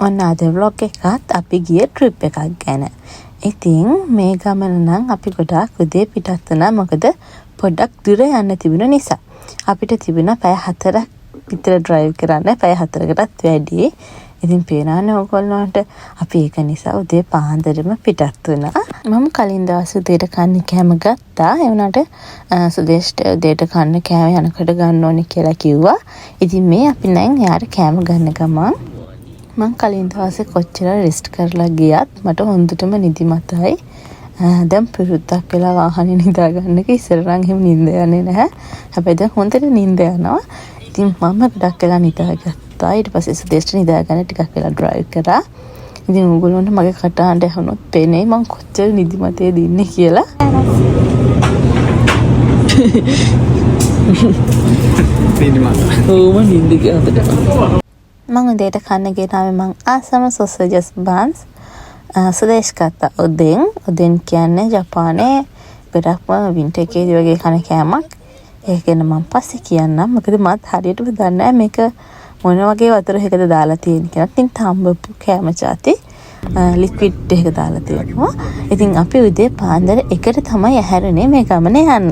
ඔන්න අද vlog එකත් අපි ගිය trip එකක් ගැන. ඉතින් මේ ගමන නම් අපි ගොඩාක් උදේ පිටත් වුණා. මොකද පොඩ්ඩක් දුර යන්න තිබුණ නිසා. අපිට තිබුණා පැය 4ක් විතර drive කරන්න. පැය 4කටත් වැඩි. ඉතින් පේනවනේ ඕගොල්ලන්ට අපි ඒක නිසා උදේ පාන්දරම පිටත් වුණා. මම කලින් දවස් උදේට කන්න කෑම ගත්තා. ඒ වුණාට සුදේෂ්ට උදේට කන්න කෑම යනකොට ගන්න ඕනේ කියලා කිව්වා. ඉතින් මේ අපි නම් යාර කෑම ගන්න ගමන් මං කලින් දවසේ කොච්චර රෙස්ට් කරලා ගියත් මට හොඳටම නිදිමතයි. දැන් පුරුද්දක් වෙලා වාහනේ නිදා ගන්න එක ඉස්සර නම් එහෙම නිින්ද යන්නේ නැහැ. හැබැයි දැන් හොඳට නිින්ද යනවා. ඉතින් මම ගොඩක් වෙලා නිදාගත්තා. ඊට පස්සේ සුදේෂ්ට නිදා ගන්න ටිකක් වෙලා drive කරා. ඉතින් ඕගොල්ලන්ට මගේ කටහඬ ඇහුනොත් පේන්නේ මං කොච්චර නිදිමතේද ඉන්නේ කියලා. නිදිමත. ඕම නිින්ද කියලා මම උදේට කන්න ගෙනාවේ මං ආසම sausages buns. සුදේෂ් කතා උදෙන් කියන්නේ ජපානයේ ගොඩක්ම වින්ටර් එකේදී වගේ කන කෑමක්. ඒක ගැන මම පස්සේ කියන්නම්. මොකද මත් හරියටම දන්නේ නැහැ මේක මොන වගේ වතුර එකද දාලා තියෙන්නේ කියලා. ඉතින් තඹපු කෑම චාති ලික්විඩ් එක දාලා තියෙනවා. ඉතින් අපි උදේ පාන්දර 1ට තමයි ඇහැරුනේ මේ ගමන යන්න.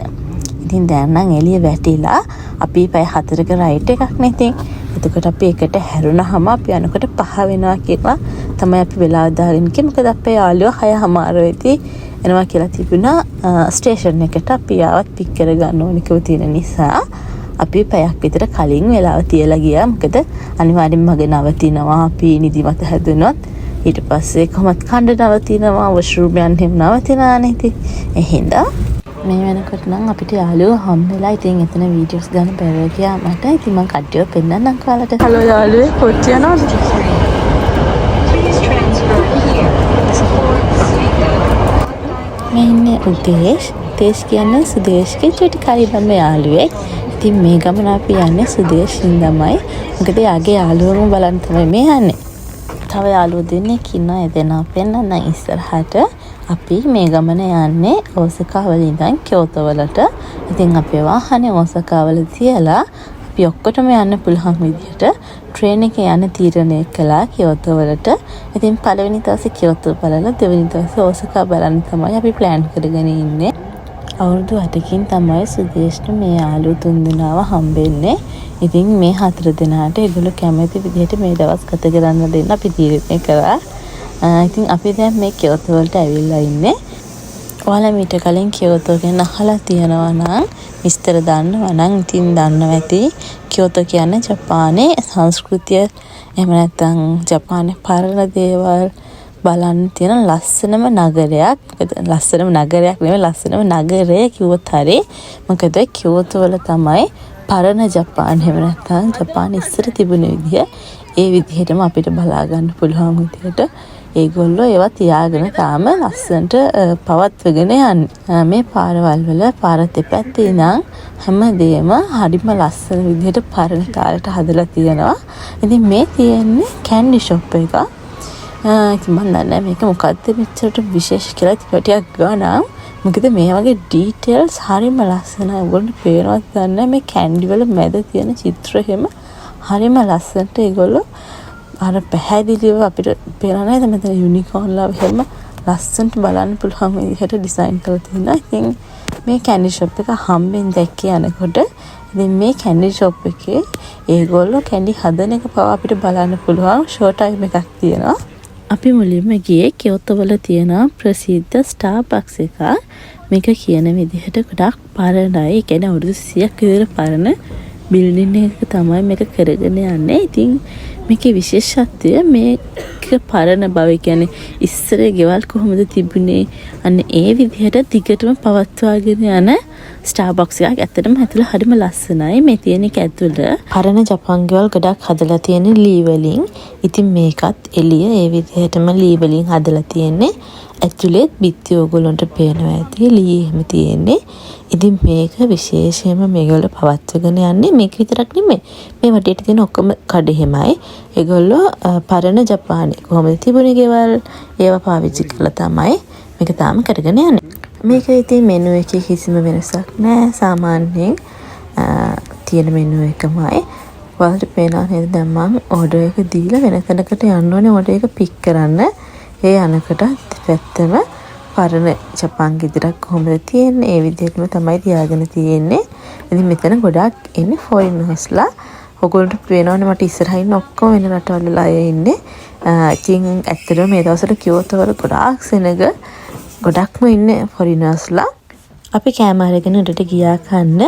ඉතින් දැන් නම් එළිය වැටිලා අපි පැය 4ක රයිඩ් එකක් නේ ඉතින්. එතකොට අපි එකට හැරුණාම අපි යනකොට 5 වෙනවා කියලා තමයි අපි වෙලාව දාගෙන ඉන්නේ. මොකද අපේ යාළුවා 6:00 වෙදී එනවා කියලා තිබුණා ස්ටේෂන් එකට. අපි ආවත් පික් කරගන්න ඕනේ කියලා තියෙන නිසා අපි පැයක් විතර කලින් වෙලාව තියලා ගියා. මොකද අනිවාර්යෙන්ම මගේ නවතිනවා අපි නිදිමත හැදුනොත්. ඊට පස්සේ කොහොමත් කණ්ඩ නවතිනවා වොෂ්රූම් යන්න හිම නවතිනවා නේ ඉතින්. එහෙනම් මේ වෙනකොට නම් අපිට යාළුවෝ හම්බෙලා ඉතින් එතන වීඩියෝස් ගන්න බැරුව ගියා මට. ඉතින් මම කඩියෝ පෙන්නන්නම් කාලට. හලෝ යාළුවෝ කොච්ච යනවද? මේ ඉන්නේ උදේෂ්. තේෂ් කියන්නේ සුදේෂ්ගේ චුටි කරිබම්ම යාළුවෙක්. ඉතින් මේ ගමන අපි යන්නේ සුදේෂින් තමයි. මොකද යාගේ යාළුවම බලන්න තමයි මේ යන්නේ. තව යාළුවෝ දෙන්නෙක් ඉන්නවා. ඒ දෙනා පෙන්නන්න ඉස්සරහට. අපි මේ ගමන යන්නේ ඕසකාවල ඉඳන් කියෝතෝ වලට. ඉතින් අපේ වාහනේ ඕසකාවල තියලා අපි ඔක්කොටම යන්න පුළුවන් විදිහට ට්‍රේන් එකේ යන්න තීරණය කළා කියෝතෝ වලට. ඉතින් පළවෙනි දවසේ කියෝතෝ බලලා දෙවෙනි දවසේ ඕසකා බලන්න තමයි අපි ප්ලෑන් කරගෙන ඉන්නේ. අවුරුදු 8කින් තමයි සුදේෂ්ට මේ යාළුවෝ තුන්දෙනාව හම්බෙන්නේ. ඉතින් මේ 4 දෙනාට ඒගොල්ලෝ කැමති විදිහට මේ දවස් ගත කරන්න දෙන්න අපි තීරණය කරා. ඉතින් අපි දැන් මේ කියෝතෝ වලට ඇවිල්ලා ඉන්නේ. ඔයාලා මීට කලින් කියෝතෝ ගැන අහලා තියෙනවා නම් විස්තර දන්නවා නම් ඉතින් දන්නවා ඇති. කියෝතෝ කියන්නේ ජපානයේ සංස්කෘතිය එහෙම නැත්නම් ජපානයේ පරණ දේවල් බලන්න තියෙන ලස්සනම නගරයක්. මොකද ලස්සනම නගරයක් නෙමෙයි ලස්සනම නගරය කිව්වොත් හරි. මොකද කියෝතෝ වල තමයි පරණ ජපාන එහෙම නැත්නම් ජපාන ඉස්සර තිබුණ විදිය ඒ විදිහටම අපිට බලා ගන්න පුළුවන් විදිහට ඒගොල්ලෝ ඒවා තියාගෙන තාම ලස්සනට පවත්වගෙන යන්නේ. මේ පාරවල් වල පාර දෙපැත්තේ ඉඳන් හැමදේම හරිම ලස්සන විදිහට පරණ කාලයට හදලා තියෙනවා. ඉතින් මේ තියෙන්නේ කැන්ඩි ෂොප් එක. ඉතින් මම දන්නේ මේක මොකද්ද මෙච්චරට විශේෂ කියලා ටිකක් ගානම්. මොකද මේ වගේ ඩීටේල්ස් හරිම ලස්සනයි. ඔයගොල්ලෝ පේනවත් දන්නේ මේ කැන්ඩි වල මැද තියෙන චිත්‍ර හැම හරිම ලස්සනට ඒගොල්ලෝ අර පැහැදිලිව අපිට පේනවා නේද මෙතන යුනිකෝර්න්ලා එහෙම ලස්සනට බලන්න පුළුවන් විදිහට ඩිසයින් කරලා තියෙනවා. ඉතින් මේ කැන්ඩි ෂොප් එක හම්බෙන් දැක්කේ යනකොට ඉතින් මේ කැන්ඩි ෂොප් එකේ ඒගොල්ලෝ කැන්ඩි හදන එක පවා අපිට බලන්න පුළුවන් ෂෝ ටයිම් එකක් තියෙනවා. අපි මුලින්ම ගියේ කියෝතෝ වල තියෙන ප්‍රසිද්ධ ස්ටාර්බක්ස් එක. මේක කියන විදිහට ගොඩක් පරණයි. ඒ කියන්නේ අවුරුදු 100ක් විතර පරණ බිල්ඩින් එකක තමයි මේක කරගෙන යන්නේ. ඉතින් මේකේ විශේෂත්වය මේක පරණ බව. කියන්නේ ඉස්සරේ ගෙවල් කොහොමද තිබුණේ අන්න ඒ විදිහට දිගටම පවත්වාගෙන යන ස්ටාර්බක්ස් එකක්. ඇත්තටම ඇතුළ හරිම ලස්සනයි. මේ තියෙන එක ඇතුළ පරණ ජපාන් ගෙවල් ගොඩක් හදලා තියෙන ලී වලින්. ඉතින් මේකත් එළිය ඒ විදිහටම ලී වලින් හදලා තියෙන්නේ. ඇතුළේ බිත්ති ඕගොල්ලන්ට පේනවා ඇති ලී එහෙම තියෙන්නේ. ඉතින් මේක විශේෂයෙන්ම මේගොල්ලෝ පවත්වගෙන යන්නේ මේක විතරක් නෙමෙයි. මේ වටේට තියෙන ඔක්කොම කඩ එහෙමයි. ඒගොල්ලෝ පරණ ජපානයේ කොහොමද තිබුණේ ගෙවල් ඒවා පාවිච්චි කරලා තමයි මේක තාම කරගෙන යන්නේ. මේක ඉතින් මෙනු එකේ කිසිම වෙනසක් නැහැ. සාමාන්‍යයෙන් තියෙන මෙනු එකමයි. ඔයාලට පේනවා නේද දැන් මම ඕඩර් එක දීලා වෙන තැනකට යන්න ඕනේ ඕඩර් එක පික් කරන්න. ඒ යනකොට පැත්තම පරණ ජපාන් ගෙදරක් කොහොමද තියෙන්නේ ඒ විදිහටම තමයි තියාගෙන තියෙන්නේ. ඉතින් මෙතන ගොඩාක් එන්නේ ෆොරිනර්ස්ලා. ඔයගොල්ලන්ට පේනවනේ මට ඉස්සරහින් ඔක්කොම වෙන රටවල අය ඉන්නේ. ඉතින් ඇත්තටම මේ දවස්වල කියෝතෝ වල ගොඩාක් සෙනග ගොඩක්ම ඉන්නේ ෆොරිනර්ස්ලා. අපි කෑම අරගෙන උඩට ගියා කන්න.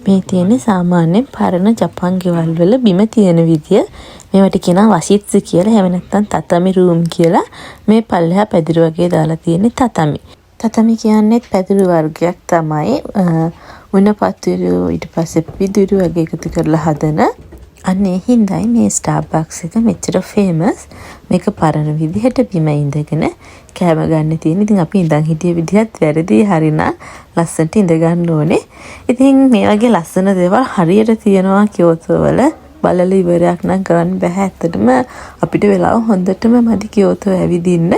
මේ තියෙන්නේ සාමාන්‍යයෙන් පරණ ජපාන් ගෙවල් වල බිම තියෙන විදිය. මේවට කියනවා වසිත්සු කියලා. එහෙම නැත්නම් තතමි රූම් කියලා. මේ පල්ලෙහා පැදුරු වගේ දාලා තියෙන්නේ තතමි. තතමි කියන්නේ පැදුරු වර්ගයක් තමයි. උණ පතුරු ඊට පස්සේ පිදුරු වගේ එකතු කරලා හදන. අනේ හින්දායි මේ ස්ටාර්බක්ස් එක මෙච්චර ෆේමස්. මේක පරණ විදිහට බිම ඉඳගෙන කෑම ගන්න තියෙන. ඉතින් අපි ඉඳන් හිටිය විදිහත් වැරදි හරිනම් ලස්සනට ඉඳ ගන්න ඕනේ. ඉතින් මේ වගේ ලස්සන දේවල් හරියට තියෙනවා කියෝතෝ වල. බලලා ඉවරයක් නම් කරන්න බෑ. ඇත්තටම අපිට වෙලාව හොඳටම මදි කියෝතෝ ඇවිදින්න.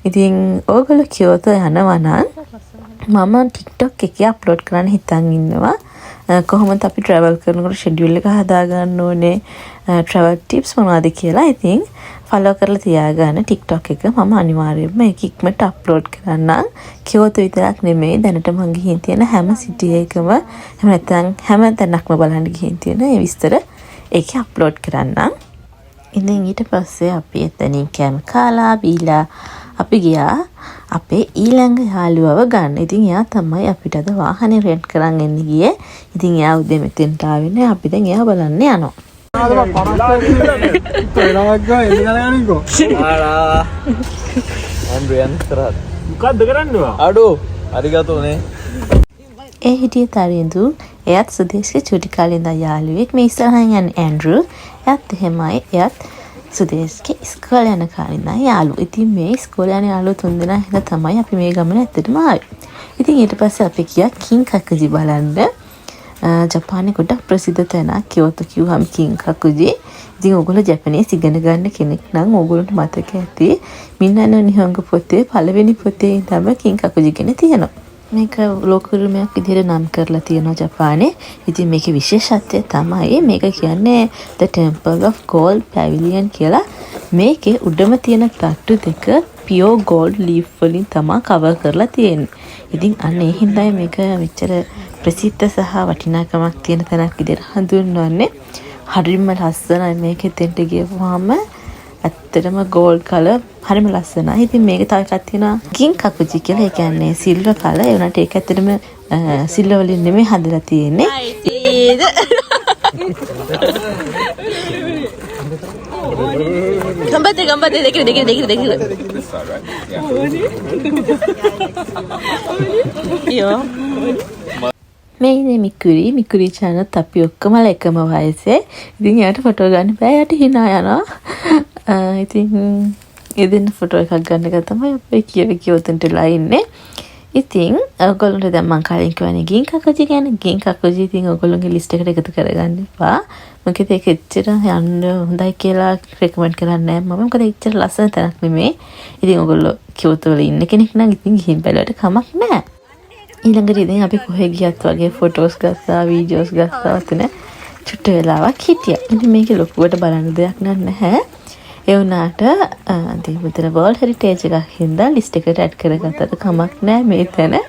ඉතින් ඕගොල්ලෝ කියෝතෝ යනවා නම් මම TikTok එකේ අප්ලෝඩ් කරන්න හිතන් ඉන්නවා. කොහොමද අපි travel කරනකොට schedule එක හදාගන්න ඕනේ, travel tips මොනවද කියලා. ඉතින් follow කරලා තියාගන්න TikTok එක. මම අනිවාර්යයෙන්ම ඒක ඉක්මනට අප්ලෝඩ් කරන්නම්. කියෝතෝ විතරක් නෙමෙයි දැනට මම ගිහින් තියෙන හැම සිටි එකම එහෙම නැත්නම් හැම තැනක්ම බලන්න ගිහින් තියෙන ඒ විස්තර ඒකේ අප්ලෝඩ් කරන්නම්. ඉතින් ඊට පස්සේ අපි එතනින් කෑම කාලා බීලා අපි ගියා අපේ ඊළඟ යාළුවව ගන්න. ඉතින් එයා තමයි අපිට අද වාහනේ රෙන්ට් කරන් එන්න ගියේ. ඉතින් එයා උදේ මෙතෙන්ට ආවේ නේ. අපි දැන් එයා බලන්න යනවා. ඒ හිටියේ තරිඳු. එයාත් සුදේශ්ගේ චුටි කාලේ ඉඳන් යාළුවෙක්. මේ ඉස්සරහින් යන ඇන්ඩ්‍රු. එයාත් එහෙමයි. එයාත් සුදේශ්ගේ ඉස්කෝලේ යන කාලේ ඉඳන් යාළුවෝ. ඉතින් මේ ඉස්කෝලේ යන යාළුවෝ තුන්දෙනා හින්දා තමයි අපි මේ ගමන ඇත්තටම ආවේ. ඉතින් ඊට පස්සේ අපි ගියා කින්කකුජි බලන්න. ජපානයේ ගොඩක් ප්‍රසිද්ධ තැනක් කියෝතෝ කිව්වම කින්කකුජි. ඉතින් ඕගොල්ලෝ ජපනීස් ඉගෙන ගන්න කෙනෙක් නම් ඕගොල්ලන්ට මතක ඇති. මින්නන නිහංග පොතේ පළවෙනි පොතේ ඉඳන්ම කින්කකුජි ගැන තියෙනවා. මේක ලෝකුරුමයක් විදිහට නම් කරලා තියෙනවා ජපානයේ. ඉතින් මේකේ විශේෂත්වය තමයි මේක කියන්නේ The Temple of Gold Pavilion කියලා. මේකේ උඩම තියෙන තට්ටු දෙක pure gold leaf වලින් තමයි cover කරලා තියෙන්නේ. ඉතින් අන්න ඒ හින්දායි මේක මෙච්චර ප්‍රසිද්ධ සහ වටිනාකමක් තියෙන තැනක් විදිහට හඳුන්වන්නේ. හරිම ලස්සනයි මේකෙ තෙන්ට ගියවම ඇත්තටම gold color හරිම ලස්සනයි. ඉතින් මේක තව එකක් තියෙනවා කින්කකුජි කියලා. ඒ කියන්නේ සිල්වර් color. ඒ වුණාට ඒක ඇත්තටම සිල්වර් වලින් නෙමෙයි හදලා තියෙන්නේ. ගම්බතේ දෙකිර. යෝ මේ ඉන්නේ මිකුරි චානත් අපි ඔක්කොම එකම වයසේ. ඉතින් යාට ෆොටෝ ගන්න බෑ. යාට hina යනවා. ඉතින් එදින ෆොටෝ එකක් ගන්න එක තමයි අපි කියවතෙන්ටලා ඉන්නේ. ඉතින් ඔයගොල්ලන්ට දැන් මම කලින් කියවනේ ගින්කකුජි ගැන. ගින්කකුජි ඉතින් ඔයගොල්ලන්ගේ ලිස්ට් එකට එකතු කරගන්න එපා. මොකද ඒක එච්චර යන්න හොඳයි කියලා රෙකමන්ඩ් කරන්නේ නැහැ මම. මොකද එච්චර ලස්සන තැනක් නෙමෙයි. ඉතින් ඔයගොල්ලෝ කියෝතෝ වල ඉන්න කෙනෙක් නම් ඉතින් ගිහින් බලවට කමක් නැහැ. ඊළඟට ඉතින් අපි කොහෙ ගියත් වගේ ෆොටෝස් ගත්තා, වීඩියෝස් ගත්තා වතුන චුට්ට වෙලාවක් හිටියා. ඉතින් මේකේ ලොකුවට බලන්න දෙයක් නැහැ. ඒ වුණාට ඉතින් මෙතන World Heritage එකක් හින්දා ලිස්ට් එකට ඇඩ් කරගත්තට කමක් නැහැ මේ තැන.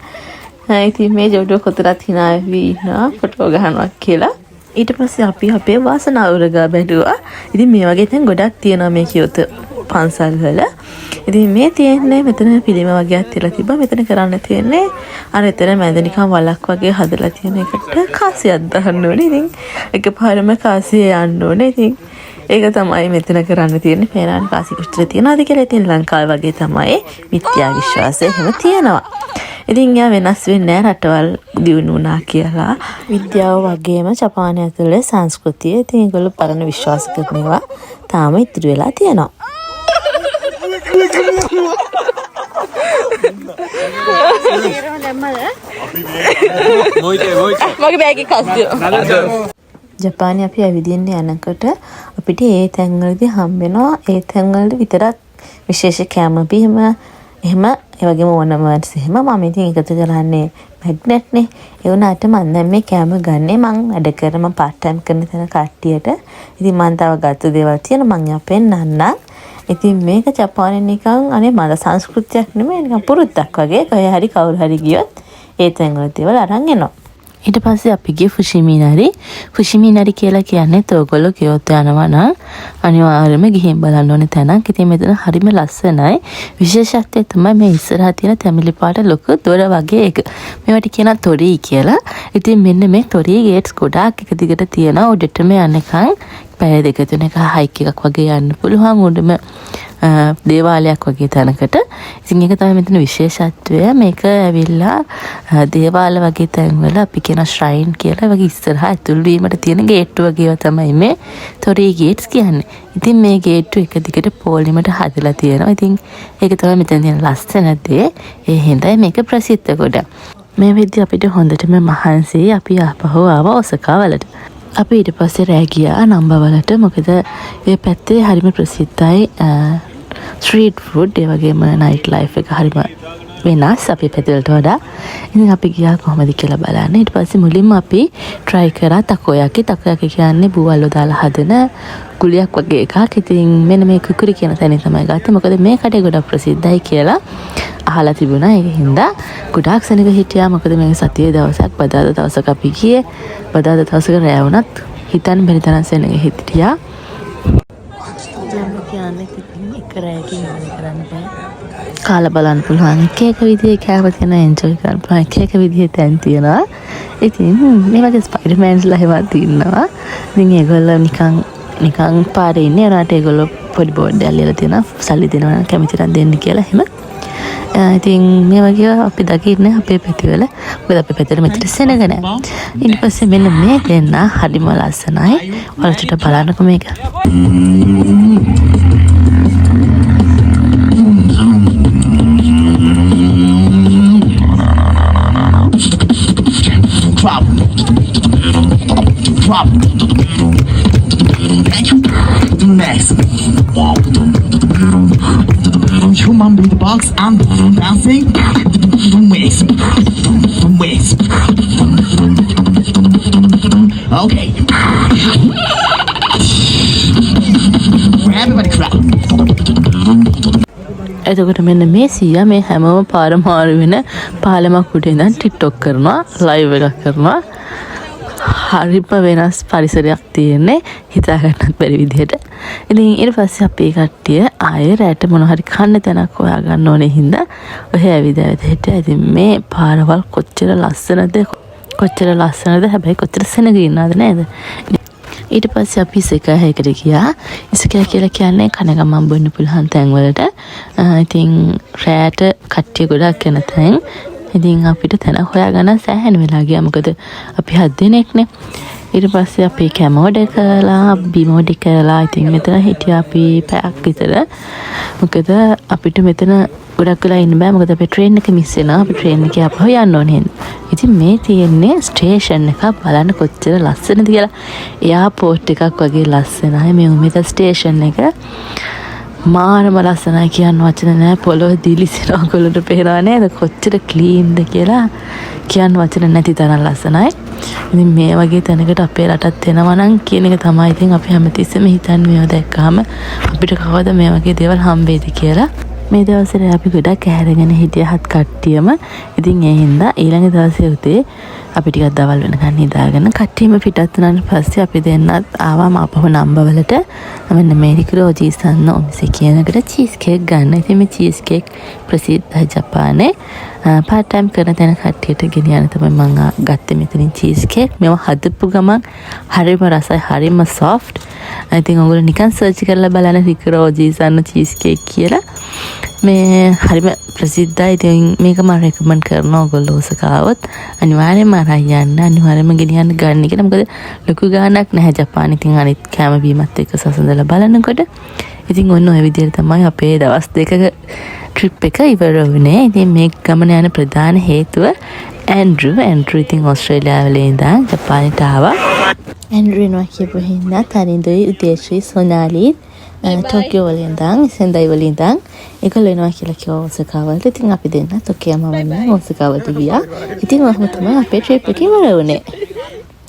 ඉතින් මේ ජෝඩුව කොතරත් hina වෙවි ඉන්නවා ෆොටෝ ගහනවා කියලා. ඊට පස්සේ අපි අපේ වාසනාව උරගා බැලුවා. ඉතින් මේ වගේ තැන් ගොඩක් තියෙනවා මේ කියෝතෝ පන්සල් වල. ඉතින් මේ තියෙන්නේ මෙතන පිළිම වගේක් තියලා තිබ්බා. මෙතන කරන්න තියෙන්නේ අර එතන මැද නිකන් වලක් වගේ හදලා තියෙන එකට කාසියක් දාන්න ඕනේ. ඉතින් එකපාරම කාසිය යන්න ඕනේ. ඉතින් ඒක තමයි මෙතන කරන්න තියෙන්නේ. පේනාන් කාසි කුස්තර තියනවාද කියලා. ඉතින් ලංකාවේ වගේ තමයි මිත්‍යා විශ්වාසය එහෙම තියෙනවා. ඉතින් යා වෙනස් වෙන්නේ නැහැ රටවල් දියුණු වුණා කියලා. විද්‍යාව වගේම ජපානය ඇතුලේ සංස්කෘතිය ඉතින් ඒගොල්ලෝ පරණ විශ්වාස කරනවා තාම ඉතිරි වෙලා තියෙනවා. මගේ බෑග් එක අස්සිය. ජපානයේ අපි ඇවිදින්න යනකොට අපිට ඒ තැන්වලදී හම්බ වෙනවා ඒ තැන්වල විතරක් විශේෂ කැම බීම එහෙම ඒ වගේම ඕනමස් එහෙම මම ඉතින් එකතු කරන්නේ මැග්නට් නේ. ඒ වුණාට මම දැන් මේ කැම ගන්නේ මං වැඩ කර මම part time කරන තැන කට්ටියට. ඉතින් මං තව ගත්ත දේවල් තියෙන මං යා පෙන්නන්නම්. ඉතින් මේක ජපානයේ නිකන් අනේ මල සංස්කෘතියක් නෙමෙයි නිකන් පුරුද්දක් වගේ. කොහේ හරි කවුරු හරි ගියොත් ඒ තැන් වල දේවල් අරන් එනවා. ඊට පස්සේ අපි ගියේ ෆුෂිමිනාරි. ෆුෂිමිනාරි කියලා කියන්නේ ඔයගොල්ලෝ කියොත් යනවා නම් අනිවාර්යයෙන්ම ගිහින් බලන්න ඕනේ තැනක්. ඉතින් මෙතන හරිම ලස්සනයි. විශේෂත්වය තමයි මේ ඉස්සරහා තියෙන තැඹිලි පාට ලොකු දොර වගේ එක. මේවට කියනවා තොරී කියලා. ඉතින් මෙන්න මේ තොරී ගේට්ස් ගොඩාක් එක දිගට තියෙනවා. උඩටම යනකම් පැය දෙක තුනක හයික් එකක් වගේ යන්න පුළුවන්. උඩම දේවාලයක් වගේ තැනකට. ඉතින් ඒක තමයි මෙතන විශේෂත්වය. මේක ඇවිල්ලා දේවාල වගේ තැන්වල අපි කියන ශ්‍රයින් කියලා වගේ ඉස්සරහා ඇතුල් වීමට තියෙන ගේට්ටු වගේව තමයි මේ තොරී ගේට්ස් කියන්නේ. ඉතින් මේ ගේට්ටු එක දිගට පොලිමට හදලා තියෙනවා. ඉතින් ඒක තමයි මෙතන තියෙන ලස්සන දේ. ඒ හින්දා මේක ප්‍රසිද්ධ කොට. මේ වෙද්දි අපිට හොඳටම මහන්සි අපි ආපහු ආවා ඔසකා වලට. අපි ඊට පස්සේ රෑ ගියා නම්බවලට. මොකද මේ පැත්තේ හරිම ප්‍රසිද්ධයි ස්ට්‍රීට් ෆුඩ් ඒ වගේම නයිට් ලයිෆ් එක හරිම වෙනස් අපේ පැතිවලට වඩා. ඉතින් අපි ගියා කොහමද කියලා බලන්න. ඊට පස්සේ මුලින්ම අපි try කරා takoyaki. takoyaki කියන්නේ බුවල්ලෝ දාලා හදන ගුලියක් වගේ එකක්. ඉතින් මෙන්න මේ කුකුරි කියන තැනින් තමයි ගත්තේ. මොකද මේ කඩේ ගොඩක් ප්‍රසිද්ධයි කියලා අහලා තිබුණා. ඒක හින්දා ගොඩාක් සෙනග හිටියා. මොකද මේ සතියේ දවසක් බදාදා දවසක අපි ගියේ. බදාදා දවසක රෑ වුණත් හිතන්න බැරි තරම් සෙනග හිටියා. කියන්නේ එක රෑකින් කරන්න බෑ. කාලා බලන්න පුළුවන්. එක විදිහේ කෑම තියෙන එන්ජොයි කරන්න පුළුවන්. එක විදිහේ තැන් තියෙනවා. ඉතින් මේ වගේ ස්පයිඩර්මෑන්ස්ලා එහෙමත් ඉන්නවා. ඉතින් ඒගොල්ලෝ නිකන් පාරේ ඉන්නේ. ඒකට ඒගොල්ලෝ පොඩි බෝඩ් එකක් ලියලා තියෙනවා. සල්ලි දෙනවා නම් කැමති නම් දෙන්න කියලා එහෙම. ඉතින් මේ වගේ අපි දකින්නේ අපේ පැතිවල. මොකද අපේ පැතිවල මෙතන සෙනග නැහැ. ඊට පස්සේ මෙන්න මේ දෙන්න හරිම ලස්සනයි. ඔයාලට බලන්නකෝ මේක. Next. Human beat box and dancing. Waist. Okay. Everybody clap. එතකොට මෙන්න මේ සීයා මේ හැමෝම පාරමාරු වෙන පාලමක් උඩ ඉඳන් ටික්ටොක් කරනවා, ලයිව් එකක් කරනවා. හරිම වෙනස් පරිසරයක් තියෙන්නේ හිතා ගන්නත් බැරි විදිහට. ඉතින් ඊට පස්සේ අපේ කට්ටිය ආයෙ රැට මොන හරි කන්න තැනක් හොයාගන්න ඕනේ හින්දා ඔහෙ ඇවිදලා හිටියා. ඉතින් මේ පාරවල් කොච්චර ලස්සනද හැබැයි කොච්චර සෙනග ඉන්නවද නේද? ඊට පස්සේ අපි ඉසෙකායකට ගියා. ඉසෙකාය කියලා කියන්නේ කනගමන් බොන්න පුළුවන් තැන් වලට. ඉතින් රැට කට්ටිය ගොඩක් යන තැන්. ඉතින් අපිට තැන හොයාගන්න සෑහෙන වෙලා ගියා. මොකද අපි 7 දෙනෙක්නේ. ඊට පස්සේ අපි කැමෝඩ කළා, බිමෝඩ කළා. ඉතින් මෙතන හිටියා අපි පැයක් විතර. මොකද අපිට මෙතන ගොඩක් වෙලා ඉන්න බෑ. මොකද අපේ ට්‍රේන් එක මිස් වෙනවා. අපි ට්‍රේන් එකේ අපහු යන්න ඕනේ. ඉතින් මේ තියෙන්නේ ස්ටේෂන් එක බලන්න කොච්චර ලස්සනද කියලා. එයාපෝට් එකක් වගේ ලස්සනයි මේ උමෙත ස්ටේෂන් එක. මාරම ලස්සනයි කියන්න වචන නෑ. පොළොව දිලිසෙනවා ඔයගොල්ලන්ට පේනවා නේද? කොච්චර ක්ලීන්ද කියලා කියන්න වචන නැති තරම් ලස්සනයි. ඉතින් මේ වගේ තැනකට අපේ රටත් එනවා නම් කියන එක තමයි ඉතින් අපි හැමතිස්සෙම හිතන්නේ මේවා දැක්කාම අපිට කවද මේ වගේ දේවල් හම්බෙයිද කියලා. මේ දවස්වල අපි ගොඩක් ඇහැරගෙන හිටියහත් කට්ටියම. ඉතින් ඒ හින්දා ඊළඟ දවසේ උදේ අපි ටිකක් දවල් වෙනකන් නිදාගෙන කට්ටියම පිටත් වුණාට පස්සේ අපි දෙන්නත් ආවම අපව නම්බවලට මෙන්න මේරිකරෝජී සන්න ඔමිසේ කියනකට චීස් කේක් ගන්න. ඉතින් මේ චීස් කේක් ප්‍රසිද්ධයි ජපානයේ. පාර්ට් ටයිම් කරන තැන කට්ටියට ගෙනියන්න තමයි මම ගත්තේ මෙතනින් චීස් කේක්. මේව හදපු ගමන් හරිම රසයි, හරිම සොෆ්ට්. ඉතින් ඔයගොල්ලෝ නිකන් සර්ච් කරලා බලන්න රිකරෝජී සන්න චීස් කේක් කියලා. මේ හරිම ප්‍රසිද්ධයි. ඉතින් මේක මම රෙකමන්ඩ් කරනවා ඔයගොල්ලෝ ඔසකාවොත් අනිවාර්යෙන්ම අරන් යන්න, අනිවාර්යෙන්ම ගෙනියන්න ගන්න කියලා. මොකද ලොකු ගාණක් නැහැ ජපානයේ. ඉතින් අනිත් කැම බීමත් එක්ක සසඳලා බලනකොට ඉතින් ඔන්න ඔය විදිහට තමයි අපේ දවස් දෙකක ට්‍රිප් එක ඉවර වුණේ. ඉතින් මේ ගමන යන ප්‍රධාන හේතුව ඇන්ඩ්‍රු ඉතින් ඕස්ට්‍රේලියාවල ඉඳන් ජපානයට ආවා. ඇන්ඩ්‍රු එනවා කියපු හින්දා තනින්දුයි උදේශ්‍රී සොනාලි ටෝකියෝ වලින් ඉඳන් සෙන්ඩයි වලින් ඉඳන් ඒගොල්ලෝ එනවා කියලා කිව්වා ඕසකාවලට. ඉතින් අපි දෙන්න ටෝකියෝ මම ඕසකාවලට ගියා. ඉතින් ඔහොම තමයි අපේ ට්‍රිප් එක ඉවර වුණේ.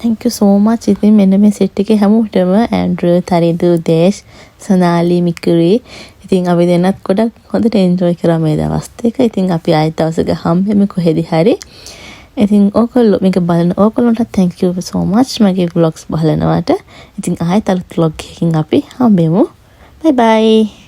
Thank you so much. ඉතින් මෙන්න මේ සෙට් එකේ හැමෝටම ඇන්ඩ්‍රු, තරිදු, දේශ්, සනාලි, මිකුරි ඉතින් අපි දෙන්නත් ගොඩක් හොඳට එන්ජොයි කරා මේ දවස් දෙක. ඉතින් අපි ආයෙත් දවසක හම්බෙමු කොහෙද හරි. ඉතින් ඕගොල්ලෝ මේක බලන ඕගොල්ලන්ට thank you so much මගේ vlogs බලනවට. ඉතින් ආයෙත් අලුත් vlog එකකින් අපි හම්බෙමු. Bye bye.